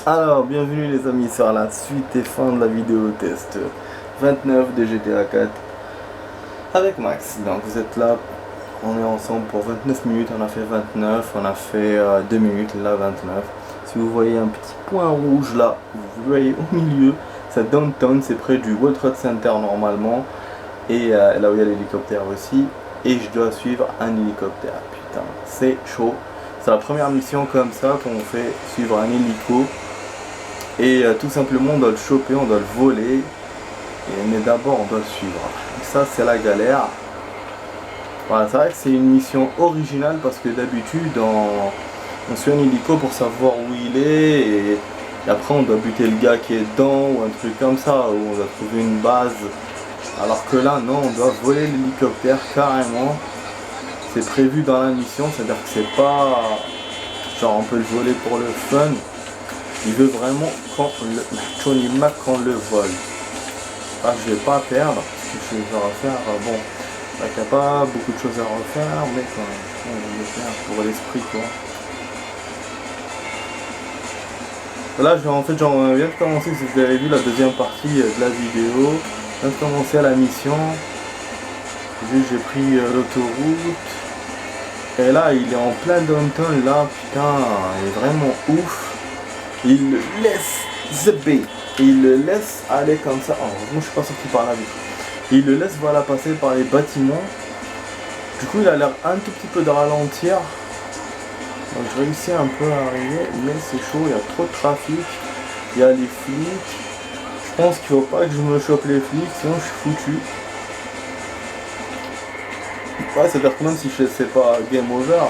Alors, bienvenue les amis sur la suite et fin de la vidéo test 29 de GTA 4 avec Max. Donc vous êtes là, on est ensemble pour 29 minutes, on a fait 29, on a fait 2 minutes, là 29. Si vous voyez un petit point rouge là, vous voyez au milieu, c'est Downtown, c'est près du World Trade Center normalement. Et là où il y a l'hélicoptère aussi. Et je dois suivre un hélicoptère, putain, c'est chaud. C'est la première mission comme ça qu'on fait, suivre un hélico. Et tout simplement on doit le choper, on doit le voler. Mais d'abord on doit le suivre. Et ça c'est la galère. Voilà, c'est vrai que c'est une mission originale parce que d'habitude on suit un hélico pour savoir où il est. Et après on doit buter le gars qui est dedans ou un truc comme ça. Ou on doit trouver une base. Alors que là non, on doit voler l'hélicoptère carrément. C'est prévu dans la mission, c'est-à-dire que c'est pas genre on peut le voler pour le fun. Il veut vraiment quand Tony Mac qu'on le vole. Ah, je vais pas perdre, parce que je vais refaire, bon, il n'y a pas beaucoup de choses à refaire, mais quand même, on va le faire pour l'esprit quoi. Là, en fait, j'en viens de commencer, si vous avez vu la deuxième partie de la vidéo, je viens de commencer à la mission. J'ai pris l'autoroute. Et là, il est en plein downtown, là, putain, il est vraiment ouf. Il le laisse zipper. Il le laisse aller comme ça. Oh, moi, je suis pas sorti par la vitre. Il le laisse, voilà, passer par les bâtiments. Du coup, il a l'air un tout petit peu de ralentir. Donc, je réussis un peu à arriver, mais c'est chaud, il y a trop de trafic. Il y a les flics. Je pense qu'il faut pas que je me chope les flics, sinon je suis foutu. Ouais, c'est-à-dire que même si je sais pas game over,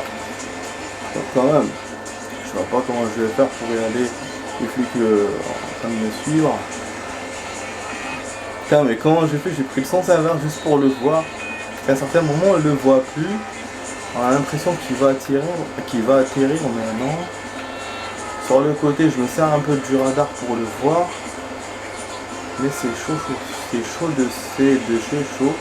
quand même, je sais pas comment je vais faire pour regarder les flics en train de me suivre. Putain, mais comment j'ai fait? J'ai pris le sens inverse juste pour le voir. À un certain moment, on le voit plus. On a l'impression qu'il va atterrir, mais non. Sur le côté, je me sers un peu du radar pour le voir. Mais c'est chaud, c'est chaud de chez chaud.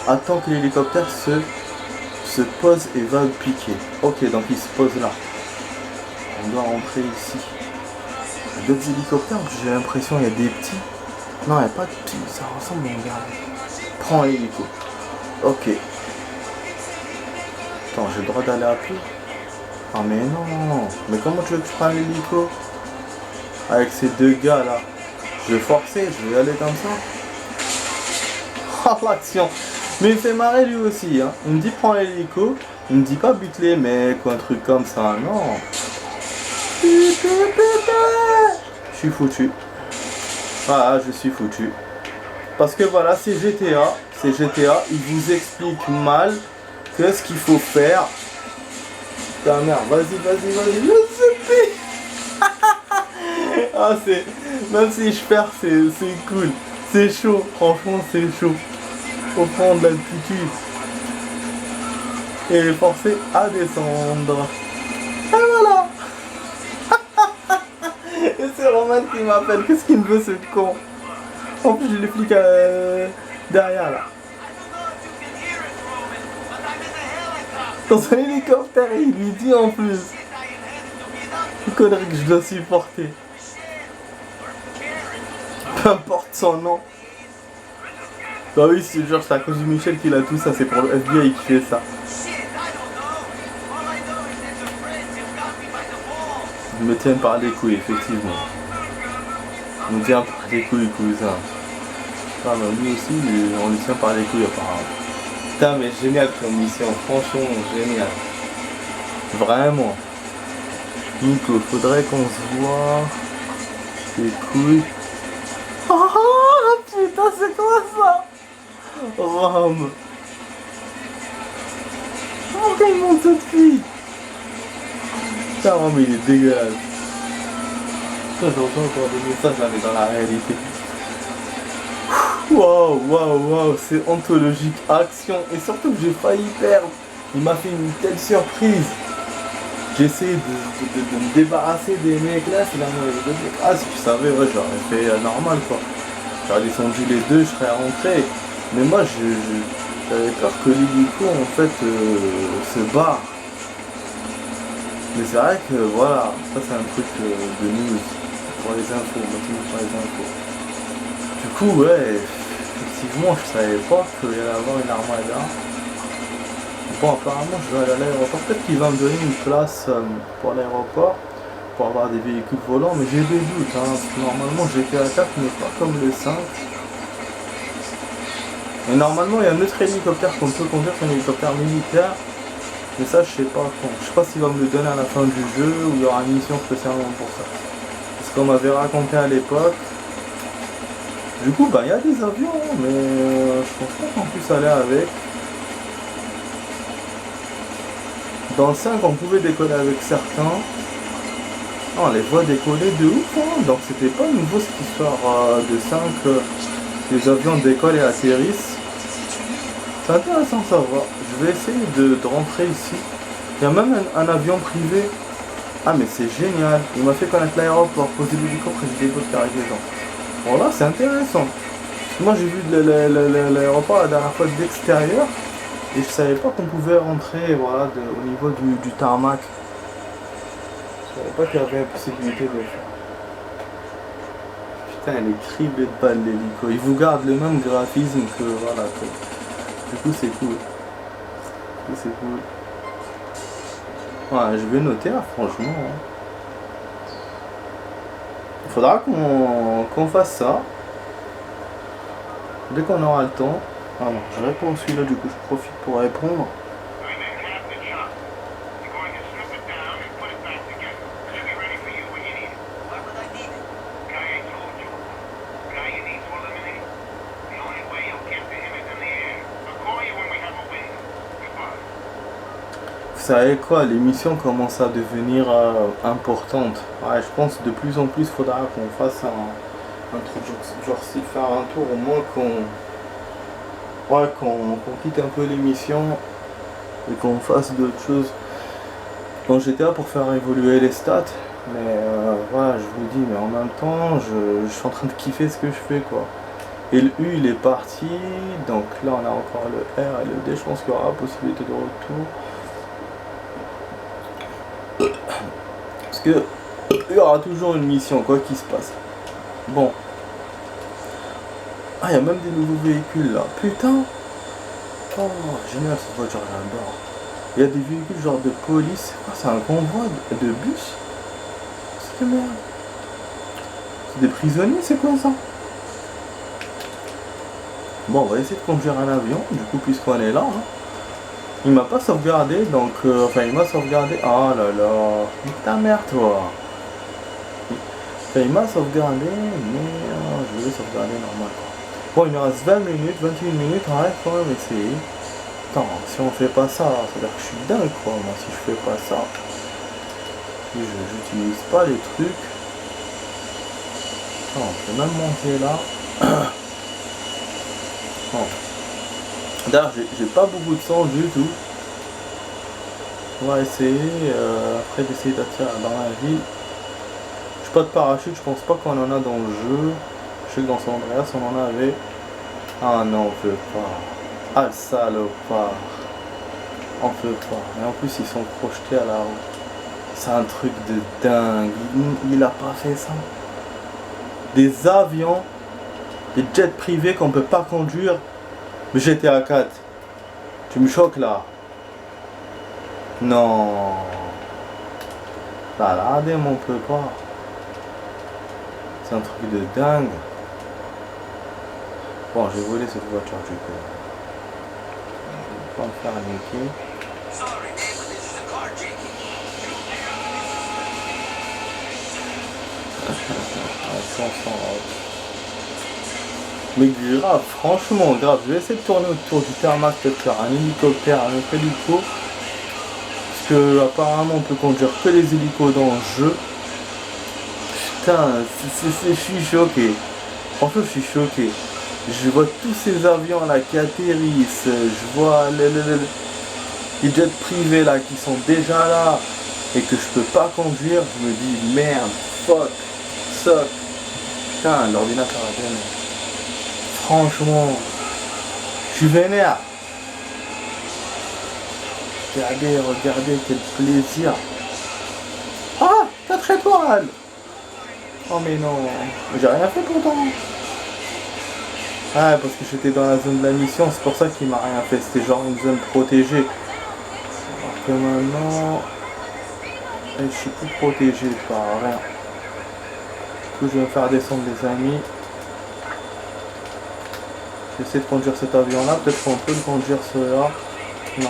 Attends que l'hélicoptère se pose et va le piquer. Ok, donc il se pose là. On doit rentrer ici. Il y a d'autres hélicoptères, j'ai l'impression il y a des petits. Non, il n'y a pas de petits, ça ressemble à un gars. Prends l'hélico. Ok. Attends, j'ai le droit d'aller à pied? Ah mais non. Mais comment tu veux que je prenne l'hélico? Avec ces deux gars là. Je vais forcer, je vais y aller comme ça. Oh l'action. Mais il me fait marrer lui aussi, hein. Il me dit prends l'hélico, il me dit pas bute les mecs ou un truc comme ça, non. Je suis foutu. Voilà, je suis foutu. Parce que voilà, c'est GTA, il vous explique mal que ce qu'il faut faire. Putain merde, vas-y, le zépé. Ah c'est, même si je perds, c'est cool. C'est chaud, franchement c'est chaud. Faut prendre l'altitude et les forcer à descendre. Et voilà. Et c'est Roman qui m'appelle. Qu'est-ce qu'il me veut ce con? En plus j'ai les flics derrière là. Dans un hélicoptère et il lui dit en plus. Une connerie que je dois supporter. Peu importe son nom. Bah oui, c'est genre c'est à cause de Michel qu'il a tout ça, c'est pour le FBI qui fait ça. Ils me tiennent par les couilles, effectivement. On me tient par les couilles, cousin. Ah bah lui aussi, on lui tient par les couilles apparemment. Putain mais génial comme mission, franchement génial. Vraiment. Nico, faudrait qu'on se voit. Les couilles. Oh putain c'est quoi ça? Rome. Pourquoi il monte cette fille? Putain Rome il est dégueulasse. Putain j'entends encore des messages là mais dans la réalité. Waouh, c'est anthologique action. Et surtout que j'ai failli perdre. Il m'a fait une telle surprise. J'ai essayé de me débarrasser des mecs là, c'est la mauvaise de mecs. Ah si tu savais, ouais j'aurais fait normal quoi. J'aurais descendu les deux, je serais rentré. Mais moi j'avais peur que l'hélico en fait se barre. Mais c'est vrai que voilà, ça c'est un truc de news pour les infos, motivation pour les infos. Du coup, ouais, effectivement, je savais pas qu'il y allait avoir une armada. Bon, apparemment, je vais aller à l'aéroport. Peut-être qu'il va me donner une place pour l'aéroport, pour avoir des véhicules volants, mais j'ai des doutes. Hein, parce que normalement, GTA 4 n'est pas comme le 5. Et normalement, il y a un autre hélicoptère qu'on peut conduire, c'est un hélicoptère militaire. Mais ça, je sais pas quand. Je sais pas s'il va me le donner à la fin du jeu ou il y aura une mission spécialement pour ça. Parce qu'on m'avait raconté à l'époque. Du coup, bah, il y a des avions, mais je pense pas qu'on puisse aller avec. Dans le 5, on pouvait décoller avec certains. On les voit décoller de ouf, hein. Donc c'était pas nouveau cette histoire de 5. Les avions décollent et atterrissent. C'est intéressant de savoir. Je vais essayer de rentrer ici. Il y a même un avion privé. Ah mais c'est génial. Il m'a fait connaître l'aéroport, poser l'hélicoptère et j'ai des potes cargaisons. Bon là c'est intéressant. Moi j'ai vu l'aéroport la dernière fois d'extérieur. Et je savais pas qu'on pouvait rentrer voilà, au niveau du tarmac. Je savais pas qu'il y avait la possibilité de le faire. Putain, elle est criblée de balles l'hélico. Il vous garde le même graphisme que voilà. Du coup c'est cool. C'est cool. Ouais, je vais noter là, franchement. Hein. Il faudra qu'on fasse ça. Dès qu'on aura le temps. Ah non, je réponds celui-là, du coup je profite pour répondre. Vous savez quoi, l'émission commence à devenir importante. Ouais, je pense de plus en plus il faudra qu'on fasse un truc genre si faire un tour, au moins qu'on quitte un peu l'émission et qu'on fasse d'autres choses. Dans GTA pour faire évoluer les stats, mais voilà, je vous dis, mais en même temps, je suis en train de kiffer ce que je fais quoi. Et le U il est parti, donc là on a encore le R et le D, je pense qu'il y aura possibilité de retour. Parce que il y aura toujours une mission, quoi qu'il se passe. Bon. Ah, il y a même des nouveaux véhicules là. Putain. Oh, génial cette voiture, j'adore. Il y a des véhicules genre de police. C'est quoi, c'est un convoi de bus? C'est de merde. C'est des prisonniers, c'est quoi ça? Bon, on va essayer de conduire un avion, du coup, puisqu'on est là. Hein. Il m'a pas sauvegardé, donc... enfin, il m'a sauvegardé... Oh là là... Nique ta mère, toi. Enfin, il m'a sauvegardé, mais... je vais sauvegarder normal, quoi. Bon, il me reste 20 minutes, 21 minutes, on va quand même essayer. Attends, si on fait pas ça, ça veut dire que je suis dingue, quoi. Moi, si je fais pas ça... Si j'utilise pas les trucs... Attends, je peux même monter là. Bon. D'ailleurs, j'ai pas beaucoup de sang du tout. On va essayer, après d'essayer d'attirer dans la ville. Je n'ai pas de parachute, je pense pas qu'on en a dans le jeu. Je sais que dans San Andreas on en avait. Ah non, on peut pas. Ah le salopard. On peut pas. Et en plus ils sont projetés à la route. C'est un truc de dingue. Il a pas fait ça. Des avions, des jets privés qu'on peut pas conduire. Mais GTA 4. Tu me choques là. Non. Là, regardez, on peut pas. C'est un truc de dingue. Bon, je vais voler cette voiture du coup. Je vais pas me faire niquer. Mais grave, franchement grave. Je vais essayer de tourner autour du tarmac, peut-être faire un hélicoptère, un autre hélico. Parce que apparemment on peut conduire que les hélicos dans le jeu. Putain, je suis choqué. Franchement je suis choqué. Je vois tous ces avions là qui atterrissent. Je vois les jets privés là qui sont déjà là. Et que je peux pas conduire. Je me dis merde, fuck, suck. Putain, l'ordinateur a donné. Franchement, je suis vénère. Regardez, quel plaisir. 4 étoiles. Oh mais non, j'ai rien fait pourtant. Ah, parce que j'étais dans la zone de la mission, c'est pour ça qu'il m'a rien fait. C'était genre une zone protégée. Alors que maintenant, je suis plus protégé par rien. Du coup, je vais me faire descendre des amis. J'essaie de conduire cet avion là, peut-être qu'on peut le conduire celui-là. Non.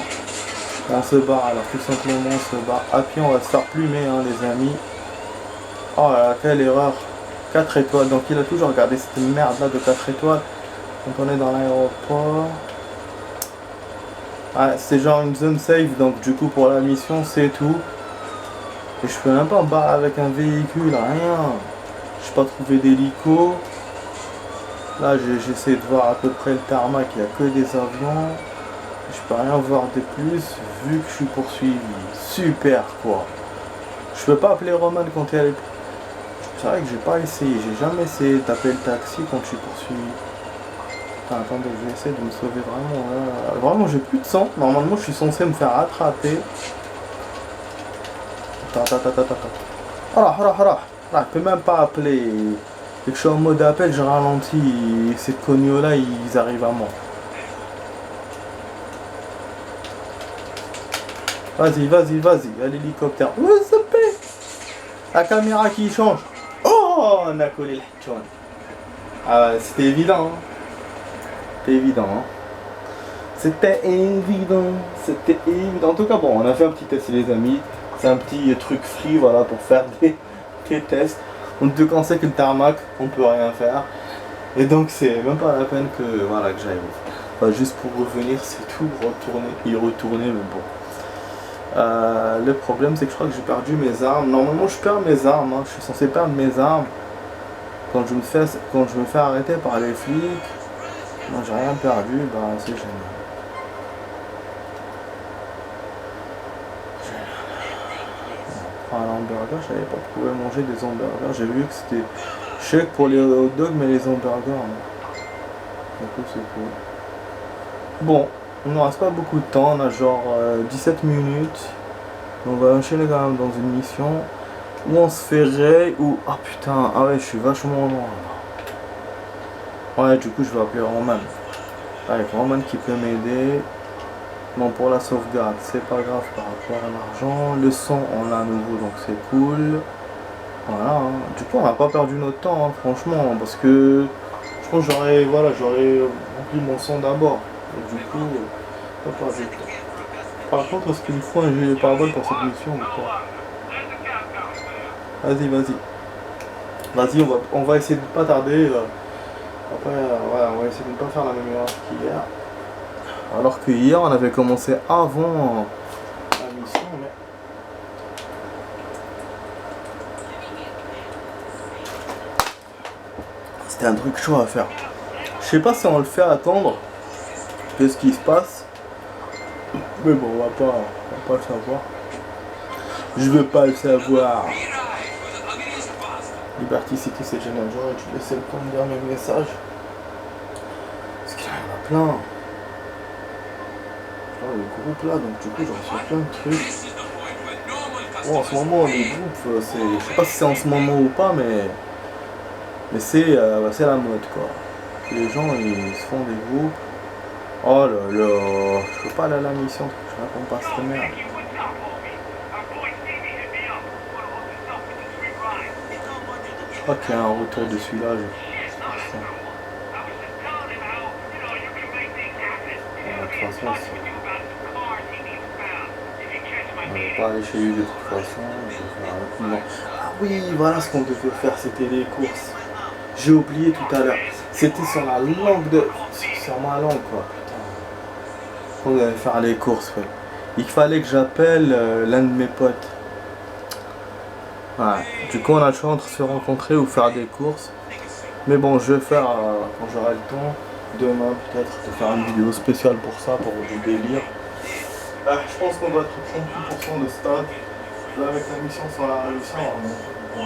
On se barre alors, tout simplement on se barre. Ah puis on va se faire plumer hein, les amis. Oh là là, quelle erreur. 4 étoiles, donc il a toujours regardé cette merde là de 4 étoiles. Quand on est dans l'aéroport. Ah, c'est genre une zone safe, donc du coup pour la mission c'est tout. Et je peux même pas me barrer avec un véhicule, rien. Je peux pas trouver d'hélico. Là j'essaie de voir à peu près le tarmac, il n'y a que des avions. Je peux rien voir de plus vu que je suis poursuivi. Super quoi. Je peux pas appeler Roman quand elle est... C'est vrai que j'ai pas essayé, j'ai jamais essayé d'appeler le taxi quand je suis poursuivi. Attendez, je vais essayer de me sauver vraiment. Vraiment j'ai plus de sang. Normalement je suis censé me faire attraper. Je peux même pas appeler. Et que je suis en mode appel, je ralentis. Et ces cognos là ils arrivent à moi. Vas-y, à l'hélicoptère. La caméra qui change. Oh, on a collé le hatchon. Ah, c'était évident. Hein. C'était évident. Hein. C'était évident. En tout cas, bon, on a fait un petit test, les amis. C'est un petit truc free, voilà, pour faire des tests. On te conseille que le tarmac, on peut rien faire. Et donc, c'est même pas la peine que, voilà, que j'aille. Enfin, juste pour revenir, c'est tout. Retourner, mais bon. Le problème c'est que je crois que j'ai perdu mes armes. Normalement je perds mes armes, hein. Je suis censé perdre mes armes quand je me fais arrêter par les flics. Moi j'ai rien perdu, bah c'est génial. On prend un hamburger, je savais pas que je pouvais manger des hamburgers. J'ai vu que c'était chèque pour les hot dogs mais les hamburgers non. Du coup c'est cool. Bon. Il ne reste pas beaucoup de temps, on a genre 17 minutes. On va enchaîner quand même dans une mission où on se ferait ou... Ah putain, ah ouais, je suis vachement loin. Ouais, du coup, je vais appeler Roman. Avec Roman qui peut m'aider. Bon, pour la sauvegarde, c'est pas grave par rapport à l'argent. Le son, on l'a à nouveau, donc c'est cool. Voilà, hein. Du coup, on n'a pas perdu notre temps, hein, franchement, parce que je pense que j'aurais rempli mon son d'abord. Et du coup, pas perdu. Par contre, est-ce qu'il me faut un gilet pare-balles pour cette mission ou pas? Vas-y, on va essayer de ne pas tarder. Après, ouais, on va essayer de ne pas faire la même erreur qu'hier. Alors que hier, on avait commencé avant la mission, mais... C'était un truc chaud à faire. Je sais pas si on le fait attendre. Qu'est-ce qui se passe? Mais bon, on va pas le savoir. Je veux pas le savoir. Liberty City, c'est génial. J'aurais dû laisser le temps de lire mes messages. Parce qu'il y en a plein. Genre le groupe là, donc du coup j'en reçois plein de trucs. Bon, en ce moment, les groupes, c'est... Je sais pas si c'est en ce moment ou pas, mais c'est la mode quoi. Les gens ils se font des groupes. Oh là là, je peux pas aller à la mission, je réponds pas à cette merde. Je crois qu'il y a un retour de celui-là. De toute façon, on va pas aller chez lui de toute façon. Je vais faire rapidement. Ah oui, voilà ce qu'on devait faire, c'était les courses. J'ai oublié tout à l'heure. C'était sur la langue de... Sur ma langue quoi, putain. On devait faire les courses, ouais. Il fallait que j'appelle l'un de mes potes. Ouais. Du coup on a le choix entre se rencontrer ou faire des courses. Mais bon, je vais faire, quand j'aurai le temps, demain peut-être, de faire une vidéo spéciale pour ça, pour du délire. Je pense qu'on doit être 38% de stade. Là avec la mission sans la réussir, on va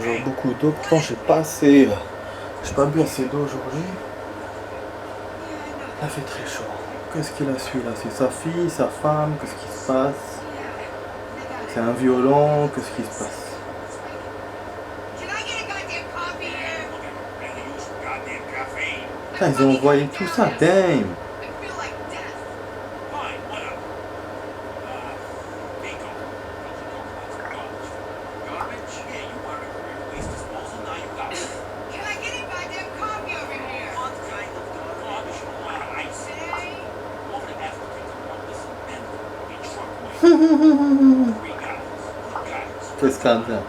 J'ai beaucoup d'eau, pourtant j'ai pas assez. J'ai pas bu assez d'eau aujourd'hui. Il fait très chaud. Qu'est-ce qu'il a su là? C'est sa fille, sa femme, qu'est-ce qui se passe? C'est un violon, qu'est-ce qui se passe? Putain, ils ont envoyé tout ça, damn! Qu'est-ce qu'on a?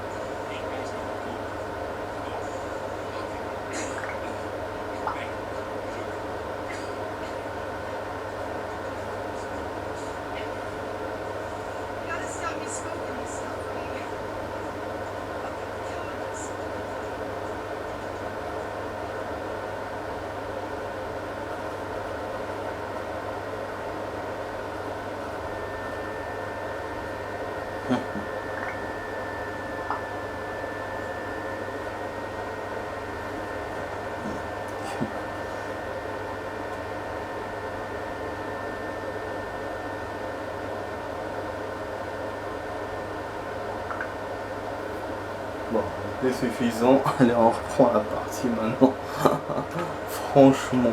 Bon, c'est suffisant. Allez, on reprend la partie maintenant. Franchement.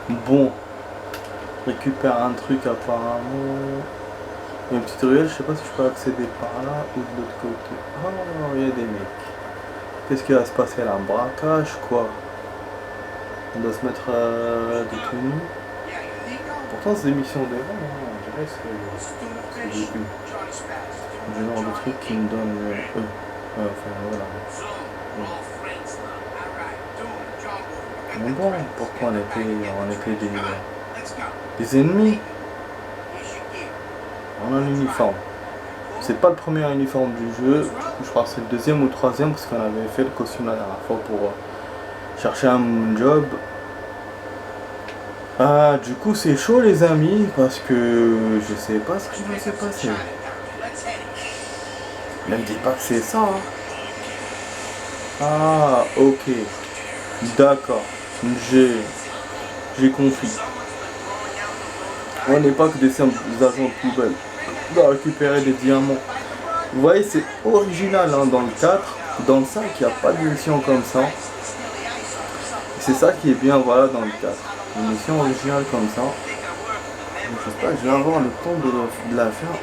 Bon. Récupère un truc apparemment. Il y a une petite ruelle, je sais pas si je peux accéder par là ou de l'autre côté. Oh, il y a des mecs. Qu'est-ce qui va se passer là? Un braquage quoi? On doit se mettre des tenues. Pourtant c'est des missions des rangs, hein. On dirait que c'est du genre de truc qui me donne enfin voilà. Mais bon, pourquoi on était des ennemis? On a un uniforme. C'est pas le premier uniforme du jeu, je crois que c'est le deuxième ou le troisième parce qu'on avait fait le costume la dernière fois pour chercher un job. Ah, du coup c'est chaud les amis parce que je sais pas ce qui va se passer. Ne me dis pas que c'est ça. Hein. Ah, ok. D'accord. J'ai compris. On n'est pas que des simples agents de poubelle. On doit récupérer des diamants. Vous voyez, c'est original hein, dans le 4. Dans le 5, il n'y a pas de mission comme ça. C'est ça qui est bien, voilà, dans le 4. Une mission originale comme ça. Je sais pas, je vais avoir le temps de la faire.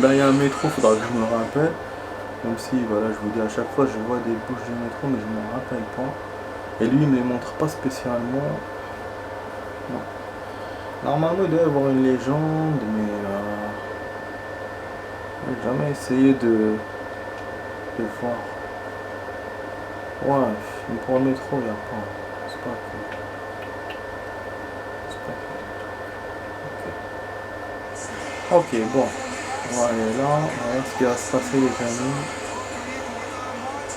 Là, il y a un métro, faudra que je me rappelle. Même si, voilà, je vous dis à chaque fois, je vois des bouches du métro, mais je ne me rappelle pas. Et lui, il me les montre pas spécialement. Non. Normalement, il doit y avoir une légende, mais j'ai jamais essayé de voir. Ouais, mais pour le métro, il n'y a pas. C'est pas cool. C'est pas cool. Ok, bon. On va aller là, on va voir ce qui va se passer, les amis.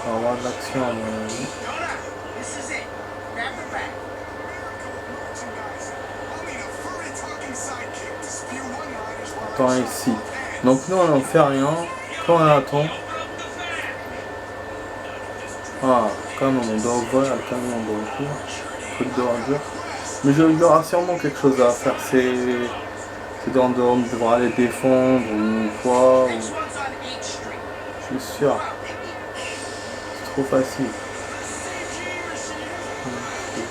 On va avoir de l'action à mon avis. Attends ici. Donc nous on n'en fait rien. Quand on attend. Ah, quand même on doit ouvrir le camion de retour. Truc de radio. Mais il y aura sûrement quelque chose à faire. C'est dans devoir aller défendre ou quoi. Je suis sûr. C'est trop facile. De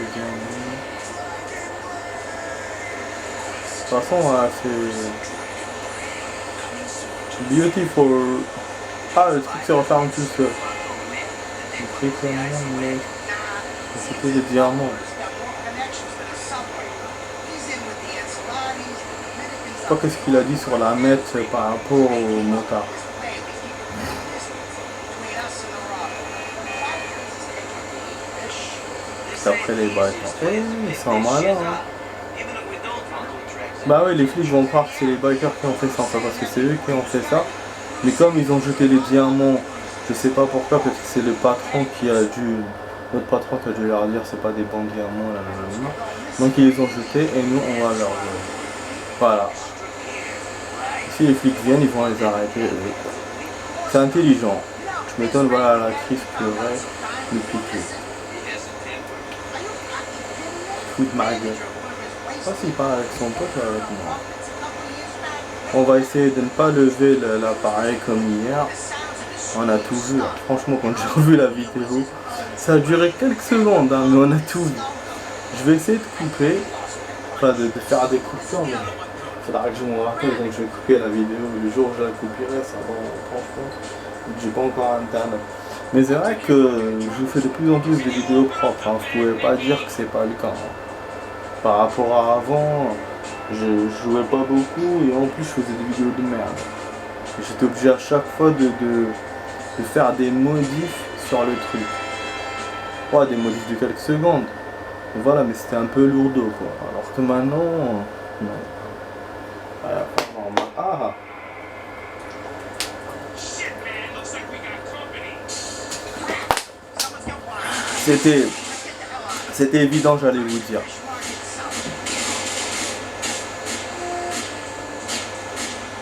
toute façon, voilà, c'est beautiful. Ah, le truc se referme tout seul. Le truc, mais c'était des diamants. Je sais pas qu'est-ce qu'il a dit sur la mettre par rapport au motard. Après les bikers. Ils sont malins. Hein. Bah oui, les flics vont croire que c'est les bikers qui ont fait ça, parce que c'est eux qui ont fait ça. Mais comme ils ont jeté les diamants, je sais pas pourquoi, peut-être que c'est le patron qui a dû. Notre patron qui a dû leur dire c'est pas des bons diamants, là. Donc ils les ont jetés et nous on va leur. Voilà. Si les flics viennent, ils vont les arrêter. C'est intelligent. Je m'étonne, voilà, la crise pleurait le piqué. Fout de ma gueule. Pas s'il parle avec son pote ou avec moi. On va essayer de ne pas lever l'appareil comme hier. On a tout vu. Franchement, quand j'ai revu la vidéo, ça a duré quelques secondes, hein, mais on a tout vu. Je vais essayer de couper, enfin de faire des coupures, mais il faudra que je me rappelle, donc je vais couper la vidéo. Le jour où je la couperai, ça va franchement. J'ai pas encore internet. Mais c'est vrai que je vous fais de plus en plus de vidéos propres. Hein. Vous pouvez pas dire que c'est pas le cas. Hein. Par rapport à avant, je jouais pas beaucoup et en plus je faisais des vidéos de merde. J'étais obligé à chaque fois de faire des modifs sur le truc. Ouais, des modifs de quelques secondes. Et voilà, mais c'était un peu lourdeau quoi. Alors que maintenant, non. Ah. C'était évident, j'allais vous dire.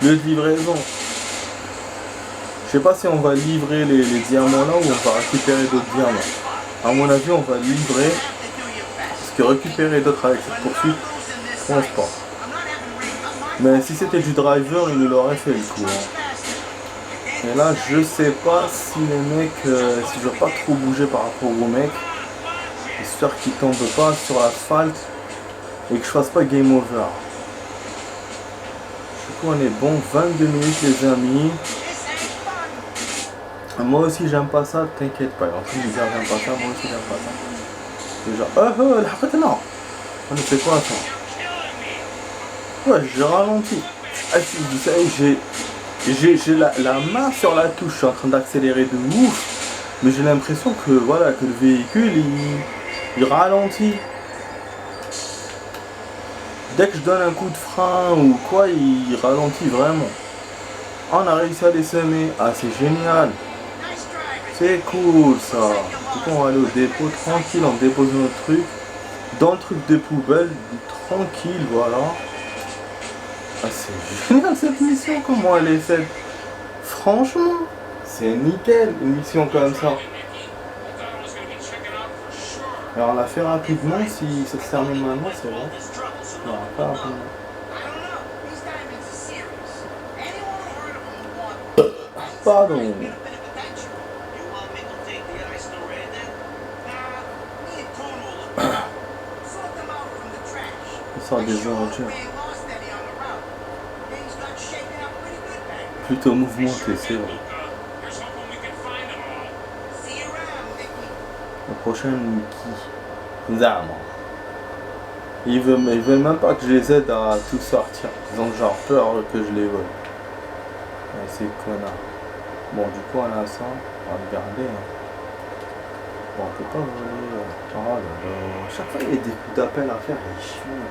Lieu de livraison. Je sais pas si on va livrer les diamants là ou on va récupérer d'autres diamants. À mon avis, on va livrer. Parce que récupérer d'autres avec cette poursuite, je pense pas. Mais si c'était du driver, il nous l'aurait fait le coup. Hein. Et là, je sais pas si les mecs, si je dois pas trop bouger par rapport aux mecs, histoire qu'ils tombent pas sur l'asphalte et que je fasse pas game over. Du coup, on est bon, 22 minutes les amis. Moi aussi j'aime pas ça, t'inquiète pas. En plus, j'aime pas ça, moi aussi j'aime pas ça. Déjà, arrête non. On ne fait quoi ça? Ouais, je ralentis. Vous savez, j'ai la main sur la touche, je suis en train d'accélérer de ouf. Mais j'ai l'impression que voilà, que le véhicule il ralentit. Dès que je donne un coup de frein ou quoi, il ralentit vraiment. On a réussi à les semer. Ah, c'est génial. C'est cool ça. Du coup, on va aller au dépôt tranquille, on dépose notre truc dans le truc de poubelle, tranquille, voilà. Ah, c'est génial cette mission, comment elle est faite. Franchement, c'est nickel une mission comme ça. Alors on la fait rapidement, si ça se termine maintenant, c'est bon. Non, pas rapidement. Pardon. Ça sort des aventures. Plutôt mouvementé, c'est vrai. La prochaine qui Zama. Ils veulent même pas que je les aide à tout sortir. Ils ont genre peur que je les vole. Ouais, c'est connard. Bon, du coup, on a ça. On va le garder. Hein. Bon, on peut pas voler. Oh là là. Chaque fois, il y a des coups d'appel à faire. Il est chiant.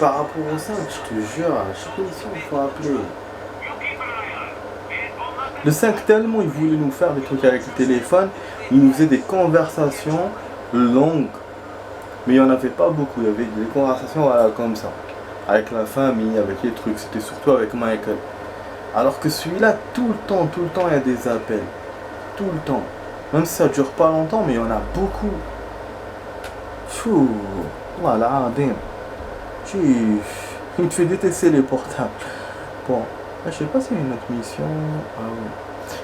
Par rapport au 5, je te jure, à chaque émission, il faut appeler. Le 5, tellement il voulait nous faire des trucs avec le téléphone, il nous faisait des conversations longues. Mais il n'y en avait pas beaucoup, il y avait des conversations voilà, comme ça. Avec la famille, avec les trucs, c'était surtout avec Michael. Alors que celui-là, tout le temps, il y a des appels. Tout le temps. Même si ça dure pas longtemps, mais il y en a beaucoup. Fou, voilà, damn. Il te fait détester les portables. Bon. Je sais pas s'il y a une autre mission. Ah oui.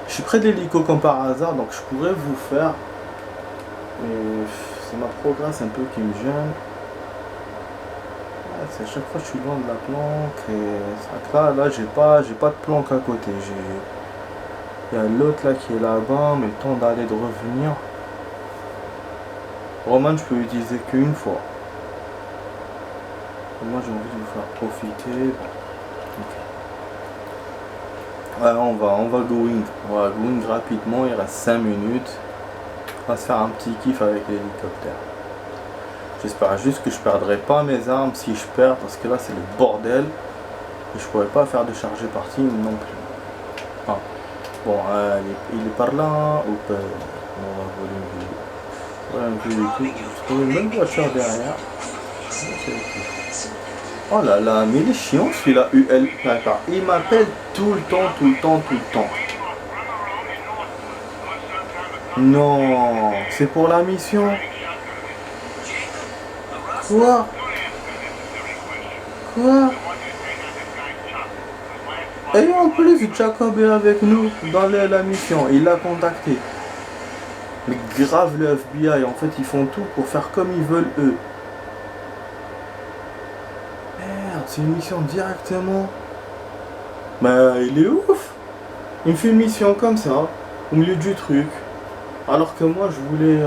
Je suis près de l'hélico comme par hasard, donc je pourrais vous faire. C'est ma progresse un peu qui me gêne. Ouais, c'est à chaque fois que je suis loin de la planque. Et là j'ai pas de planque à côté. Il y a l'autre là qui est là-bas, mais le temps d'aller de revenir. Roman, je peux l'utiliser qu'une fois. Et moi j'ai envie de vous faire profiter. Okay. Ouais, on va going rapidement, il reste 5 minutes. On va se faire un petit kiff avec l'hélicoptère. J'espère juste que je perdrai pas mes armes si je perds, parce que là c'est le bordel. Et je pourrais pas faire de chargé partie non plus. Ah. Bon, il est par là, ou pas. On va voler une véhicule. Je trouve une bonne voiture derrière. Oh là là, mais il est chiant celui-là, UL. Il m'appelle tout le temps. Non, c'est pour la mission. Quoi? Quoi? Et en plus, Jacob est avec nous dans la mission. Il l'a contacté. Mais grave le FBI, en fait, ils font tout pour faire comme ils veulent eux. Merde, c'est une mission directement. Bah, il est ouf. Il me fait une mission comme ça, au milieu du truc. Alors que moi, je voulais...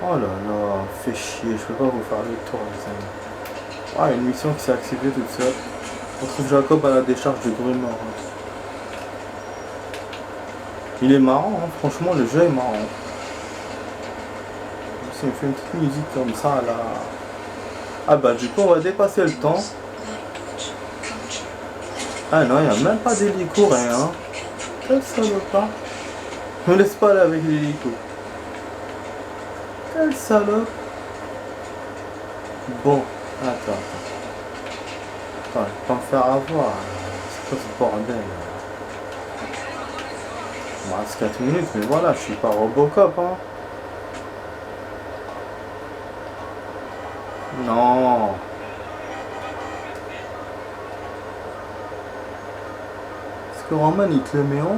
Oh là là, fait chier, je peux pas vous faire le tour, les amis. Ah, une mission qui s'est activée toute seule. On trouve Jacob à la décharge de Grumor. Il est marrant, hein. Franchement, le jeu est marrant. Il me fait une petite musique comme ça, là. Ah bah, du coup, on va dépasser le temps. Ah non, il n'y a même pas d'hélico, rien. Quel salopard. Ne me laisse pas aller avec l'hélico. Quel salope. Bon, attends. Attends, je vais pas me faire avoir. C'est quoi ce bordel? Il me reste 4 minutes, mais voilà, je suis pas Robocop, hein. Non. Parce que Roman, il te le met en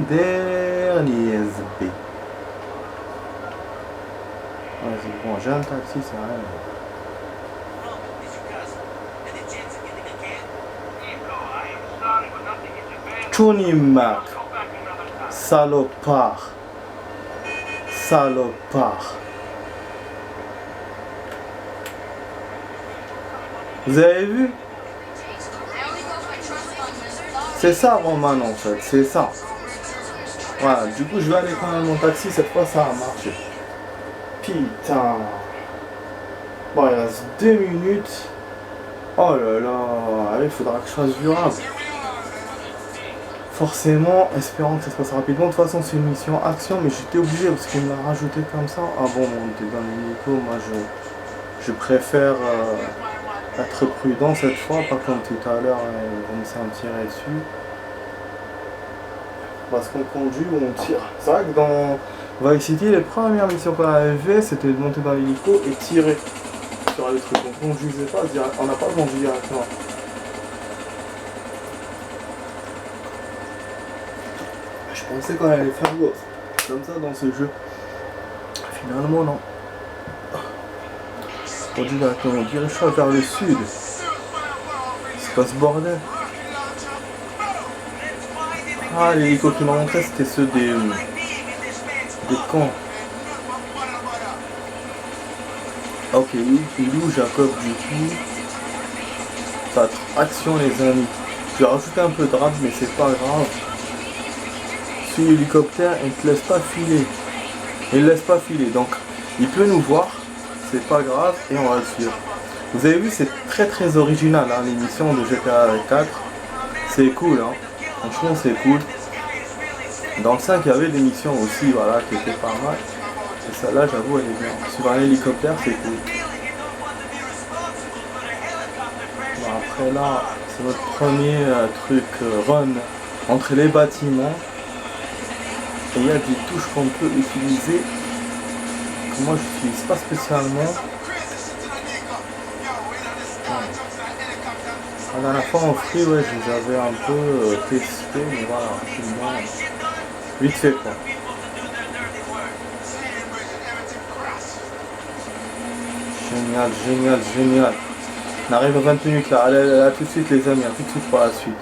dernier SB. Ouais, c'est bon, j'ai un taxi, c'est rien. Tony Mac. Salopard. Salopard. Vous avez vu? C'est ça, Roman, en fait, c'est ça. Voilà, du coup, je vais aller prendre mon taxi, cette fois, ça a marché. Putain. Bon, il reste 2 minutes. Oh là là, allez, il faudra que je fasse durable. Forcément, espérant que ça se passe rapidement. De toute façon, c'est une mission action, mais j'étais obligé parce qu'il me l'a rajouté comme ça. Ah bon, on était dans l'hélico, moi je préfère être prudent cette fois, pas comme tout à l'heure, ils vont me tirer dessus. Parce qu'on conduit ou on tire. C'est vrai que dans Vice City, les premières missions qu'on avait fait, c'était de monter dans l'hélico et tirer sur les trucs. On conduisait pas, on n'a pas conduit directement. Je pensais qu'on allait faire gosse comme ça dans ce jeu. Finalement, non. On dit directement, on dirige vers le sud. C'est pas ce bordel. Ah, les hélicos qui m'ont montré, c'était ceux des camps. Ok, il est où Jacob du coup? Ça va être action les amis. Je vais rajouter un peu de rap, mais c'est pas grave. Si l'hélicoptère, il ne te laisse pas filer. Il ne laisse pas filer, donc il peut nous voir, c'est pas grave, et on va le suivre. Vous avez vu, c'est très original, hein, l'émission de GTA 4. C'est cool, hein. Franchement, c'est cool. Dans le 5, il y avait des missions aussi, voilà, qui étaient pas mal. Et celle-là, j'avoue, elle est bien. Sur un hélicoptère, c'est cool. Bon, après là, c'est notre premier truc run entre les bâtiments. Et il y a des touches qu'on peut utiliser que moi je n'utilise pas spécialement. La dernière fois en free, ouais, je les avais un peu testés, mais voilà, rapidement, vite fait quoi. Génial. On arrive à 20 minutes là, allez, à tout de suite les amis, à tout de suite pour la suite.